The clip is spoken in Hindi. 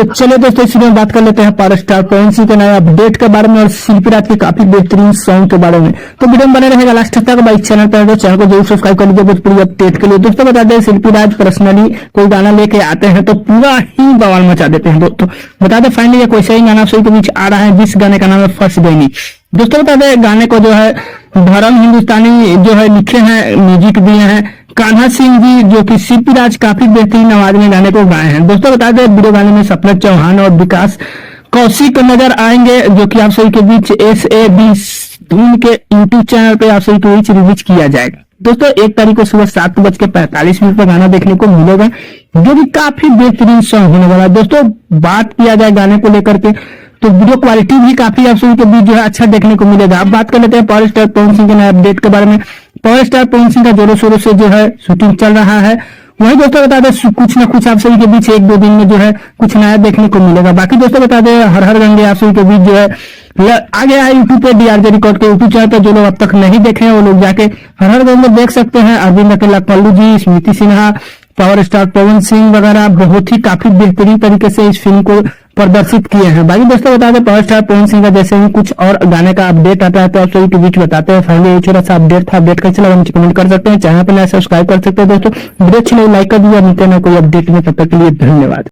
तो चलिए दोस्तों इस वीडियो में बात कर लेते हैं पावर स्टार पवन सिंह के नए अपडेट के बारे में और शिल्पी राज के काफी बेहतरीन सॉन्ग के बारे में। तो वीडियो में बने रहेगा लास्ट तक। भाई चैनल पर तो चैनल को जरूर सब्सक्राइब कर लीजिए भोजपुरी अपडेट के लिए। दोस्तों बता दें शिल्पी राज पर्सनली कोई गाना लेके आते हैं तो पूरा ही बवाल मचा देते हैं। दोस्तों बता दें फाइनली कोई सही गाना सही के बीच आ रहा है जिस गाने का नाम है फंस गई। दोस्तों बता दें गाने को जो है धर्म हिंदुस्तानी जो है लिखे हैं, म्यूजिक दिए हैं कान्हा सिंह जी, जो कि शिल्पी राज काफी बेहतरीन आवाज में गाने को गाए हैं। दोस्तों बता दें वीडियो गाने में सपना चौहान और विकास कौशिक नजर आएंगे, जो कि आप सभी के बीच SAB धूम के यूट्यूब चैनल पे आप सभी को रिलीज किया जाएगा। दोस्तों 1 तारीख को सुबह 7:45 पर गाना देखने को मिलेगा, जो कि काफी बेहतरीन सॉन्ग होने वाला है। दोस्तों बात किया जाए गाने को लेकर के तो वीडियो क्वालिटी भी काफी आप सभी के बीच जो है अच्छा देखने को मिलेगा। अब बात कर लेते हैं पावर स्टार पवन सिंह के नए अपडेट के बारे में। पावर स्टार पवन सिंह का जोरों शोरों से जो है शूटिंग चल रहा है। वही दोस्तों बता दें कुछ ना कुछ आप सभी के बीच 1-2 दिन में जो है कुछ नया देखने को मिलेगा। बाकी दोस्तों बता दें हर हर गंगे आप सभी के बीच जो है आ गया है यूट्यूब पे DRJ रिकॉर्ड के यूट्यूब चैनल पे। जो लोग अब तक नहीं देखे हैं वो लोग जाके हर हर गंगे देख सकते हैं। अरविंद अकेला पल्लू जी, स्मृति सिन्हा, पावर स्टार पवन सिंह वगैरह बहुत ही काफी बेहतरीन तरीके से इस फिल्म को प्रदर्शित किए हैं। बाकी दोस्तों बता दें पावर स्टार पवन सिंह का जैसे ही कुछ और गाने का अपडेट आता है तो आप सभी के बीच बताते हैं। फाइनली ये छोटा सा अपडेट था। अपडेट कैसे लगा नीचे कमेंट कर सकते हैं, चैनल पर नया सब्सक्राइब कर सकते हैं। दोस्तों वीडियो अच्छी लगी लाइक कर दीजिए। मिलते हैं कोई अपडेट में, तब तक के लिए धन्यवाद।